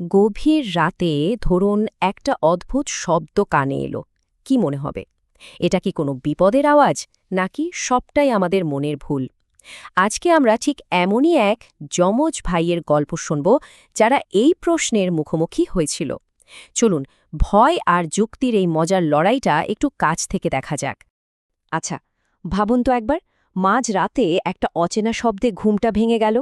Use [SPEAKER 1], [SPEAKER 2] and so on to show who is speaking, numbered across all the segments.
[SPEAKER 1] গভীর রাতে ধরুন একটা অদ্ভুত শব্দ কানে এলো, কি মনে হবে? এটা কি কোনো বিপদের আওয়াজ, নাকি সবটাই আমাদের মনের ভুল? আজকে আমরা ঠিক এমনই এক যমজ ভাইয়ের গল্প শুনব, যারা এই প্রশ্নের মুখোমুখি হয়েছিল। চলুন, ভয় আর যুক্তির এই মজার লড়াইটা একটু কাছ থেকে দেখা যাক। আচ্ছা, ভাবুন তো একবার, মাঝ রাতে একটা অচেনা শব্দে ঘুমটা ভেঙে গেল।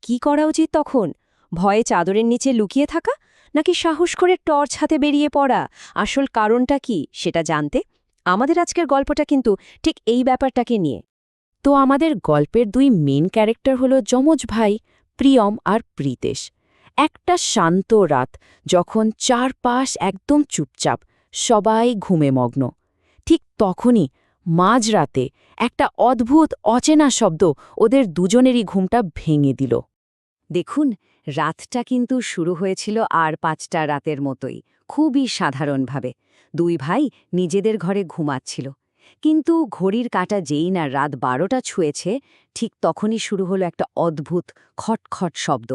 [SPEAKER 1] কি করা উচিত তখন? ভয়ে চাদরের নিচে লুকিয়ে থাকা, নাকি সাহস করে টর্চ হাতে বেরিয়ে পড়া? আসল কারণটা কি সেটা জানতে আমাদের আজকের গল্পটা কিন্তু ঠিক এই ব্যাপারটাকে নিয়ে। তো আমাদের গল্পের দুই মেন ক্যারেক্টার হলো যমজ ভাই, প্রিয়ম আর প্রীতেশ। একটা শান্ত রাত, যখন চারপাশ একদম চুপচাপ, সবাই ঘুমে মগ্ন, ঠিক তখনই মাঝরাতে একটা অদ্ভুত অচেনা শব্দ ওদের দুজনেরই ঘুমটা ভেঙে দিল। দেখুন, রাতটা কিন্তু শুরু হয়েছিল আর ৫টা রাতের মতোই, খুবই সাধারণভাবে। দুই ভাই নিজেদের ঘরে ঘুমাচ্ছিল, কিন্তু ঘড়ির কাঁটা যেই না রাত ১২টা ছুঁয়েছে, ঠিক তখনই শুরু হলো একটা অদ্ভুত খটখট শব্দ।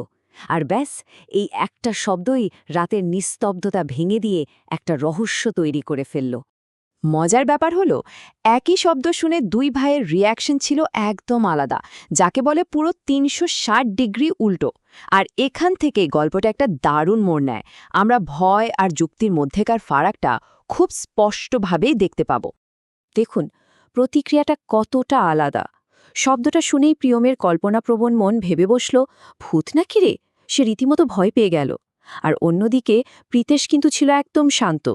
[SPEAKER 1] আর ব্যাস, এই একটা শব্দই রাতের নিস্তব্ধতা ভেঙে দিয়ে একটা রহস্য তৈরি করে ফেলল। মজার ব্যাপার হলো, একই শব্দ শুনে দুই ভাইয়ের রিয়াকশন ছিল একদম আলাদা, যাকে বলে পুরো ৩৬০ ডিগ্রি উল্টো। আর এখান থেকেই গল্পটা একটা দারুণ মোড় নেয়। আমরা ভয় আর যুক্তির মধ্যেকার ফারাকটা খুব স্পষ্টভাবেই দেখতে পাব। দেখুন, প্রতিক্রিয়াটা কতটা আলাদা। শব্দটা শুনেই প্রিয়মের কল্পনাপ্রবণ মন ভেবে বসল, ভূত নাকি রে? সে রীতিমতো ভয় পেয়ে গেল। আর অন্যদিকে প্রীতেশ কিন্তু ছিল একদম শান্ত।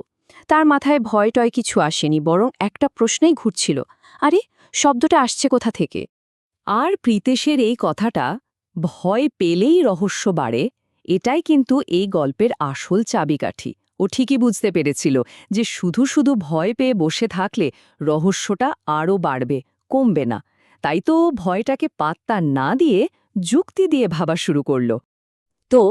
[SPEAKER 1] তার মাথায় ভয় টয় কিছু আসেনি, বরং একটা প্রশ্নেই ঘুরছিল, আরে, শব্দটা আসছে কোথা থেকে? আর প্রীতেশের এই কথাটা, ভয় পেলেই রহস্য বাড়ে, এটাই কিন্তু এই গল্পের আসল চাবিকাঠি। ও ঠিকই বুঝতে পেরেছিল যে শুধু শুধু ভয় পেয়ে বসে থাকলে রহস্যটা আরও বাড়বে, কমবে না। তাই তো ভয়টাকে পাত্তা না দিয়ে যুক্তি দিয়ে ভাবা শুরু করল। তো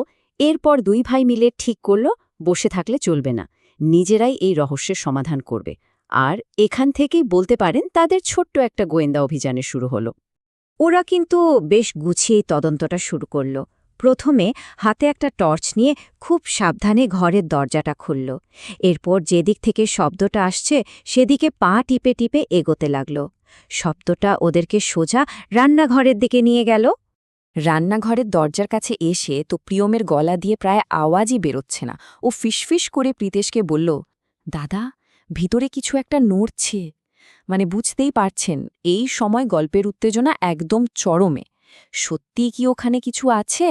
[SPEAKER 1] এরপর দুই ভাই মিলে ঠিক করল, বসে থাকলে চলবে না, নিজেরাই এই রহস্যের সমাধান করবে। আর এখান থেকেই বলতে পারেন তাদের ছোট্ট একটা গোয়েন্দা অভিযানে শুরু হলো। ওরা কিন্তু বেশ গুছিয়েই তদন্তটা শুরু করল। প্রথমে হাতে একটা টর্চ নিয়ে খুব সাবধানে ঘরের দরজাটা খুলল। এরপর যেদিক থেকে শব্দটা আসছে সেদিকে পা টিপে টিপে এগোতে লাগল। শব্দটা ওদেরকে সোজা রান্নাঘরের দিকে নিয়ে গেল। রান্নাঘরের দরজার কাছে এসে তো প্রিয়মের গলা দিয়ে প্রায় আওয়াজই বেরোচ্ছে না। ও ফিসফিস করে প্রীতেশকে বলল, দাদা, ভিতরে কিছু একটা নড়ছে। মানে বুঝতেই পারছেন, এই সময় গল্পের উত্তেজনা একদম চরমে। সত্যিই কি ওখানে কিছু আছে?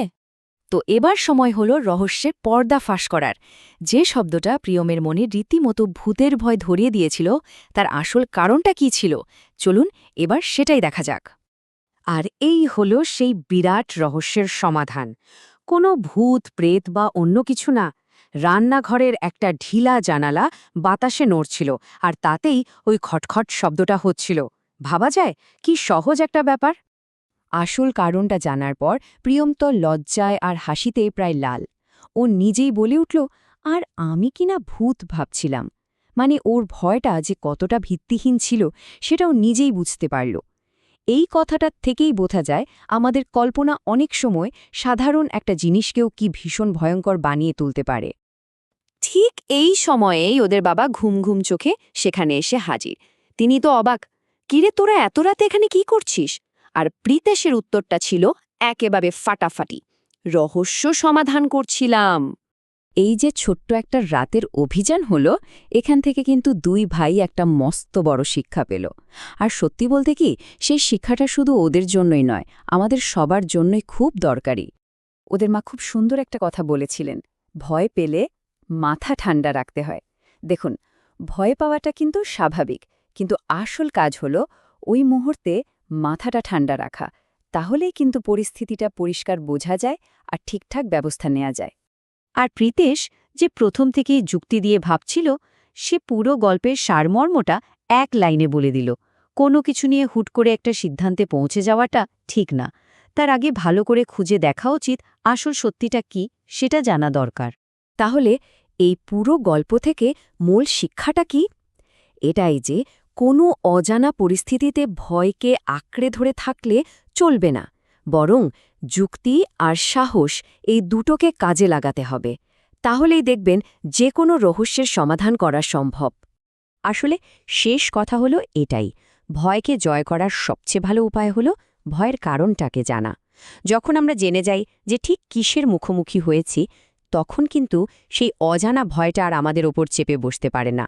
[SPEAKER 1] তো এবার সময় হলো রহস্যের পর্দা ফাঁস করার। যে শব্দটা প্রিয়মের মনে রীতিমতো ভূতের ভয় ধরিয়ে দিয়েছিল, তার আসল কারণটা কি ছিল? চলুন এবার সেটাই দেখা যাক। আর এই হলো সেই বিরাট রহস্যের সমাধান। কোনো ভূত, প্রেত বা অন্য কিছু না। রান্নাঘরের একটা ঢিলা জানালা বাতাসে নড়ছিল, আর তাতেই ওই খটখট শব্দটা হচ্ছিল। ভাবা যায় কি সহজ একটা ব্যাপার? আসল কারণটা জানার পর প্রিয়ম তো লজ্জায় আর হাসিতে প্রায় লাল। ও নিজেই বলে উঠল, আর আমি কিনা ভূত ভাবছিলাম। মানে ওর ভয়টা যে কতটা ভিত্তিহীন ছিল সেটাও নিজেই বুঝতে পারল। এই কথাটার থেকেই বোঝা যায় আমাদের কল্পনা অনেক সময় সাধারণ একটা জিনিসকেও কি ভীষণ ভয়ঙ্কর বানিয়ে তুলতে পারে। ঠিক এই সময়েই ওদের বাবা ঘুম ঘুম চোখে সেখানে এসে হাজির। তিনি তো অবাক, কিরে তোরা এত রাতে এখানে কি করছিস? আর প্রীতেশের উত্তরটা ছিল একেবারে ফাটাফাটি, রহস্য সমাধান করছিলাম। এই যে ছোট্ট একটা রাতের অভিযান হলো, এখান থেকে কিন্তু দুই ভাই একটা মস্ত বড় শিক্ষা পেল। আর সত্যি বলতে কি, সেই শিক্ষাটা শুধু ওদের জন্যই নয়, আমাদের সবার জন্যই খুব দরকারি। ওদের মা খুব সুন্দর একটা কথা বলেছিলেন, ভয় পেলে মাথা ঠান্ডা রাখতে হয়। দেখুন, ভয় পাওয়াটা কিন্তু স্বাভাবিক, কিন্তু আসল কাজ হলো ওই মুহূর্তে মাথাটা ঠান্ডা রাখা। তাহলেই কিন্তু পরিস্থিতিটা পরিষ্কার বোঝা যায় আর ঠিকঠাক ব্যবস্থা নেওয়া যায়। আর প্রীতেশ, যে প্রথম থেকেই যুক্তি দিয়ে ভাবছিল, সে পুরো গল্পের সারমর্মটা এক লাইনে বলে দিল, কোনো কিছু নিয়ে হুট করে একটা সিদ্ধান্তে পৌঁছে যাওয়াটা ঠিক না। তার আগে ভালো করে খুঁজে দেখা উচিত আসল সত্যিটা কি, সেটা জানা দরকার। তাহলে এই পুরো গল্প থেকে মূল শিক্ষাটা কি? এটাই যে কোনো অজানা পরিস্থিতিতে ভয়কে আঁকড়ে ধরে থাকলে চলবে না, বরং যুক্তি আর সাহস এই দুটোকে কাজে লাগাতে হবে। তাহলেই দেখবেন যে কোনো রহস্যের সমাধান করা সম্ভব। আসলে শেষ কথা হলো এটাই, ভয়কে জয় করার সবচেয়ে ভালো উপায় হলো ভয়ের কারণটাকে জানা। যখন আমরা জেনে যাই যে ঠিক কিসের মুখোমুখি হয়েছি, তখন কিন্তু সেই অজানা ভয়টা আর আমাদের ওপর চেপে বসতে পারে না।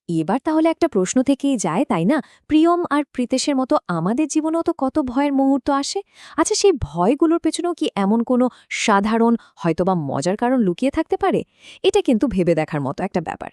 [SPEAKER 1] এবার তাহলে একটা প্রশ্ন থেকেই যায়, তাই না? প্রিয়ম আর প্রীতেশের মতো আমাদের জীবনেও তো কত ভয়ের মুহূর্ত আসে। আচ্ছা, সেই ভয়গুলোর পেছনেও কি এমন কোনো সাধারণ হয়তোবা মজার কারণ লুকিয়ে থাকতে পারে? এটা কিন্তু ভেবে দেখার মতো একটা ব্যাপার।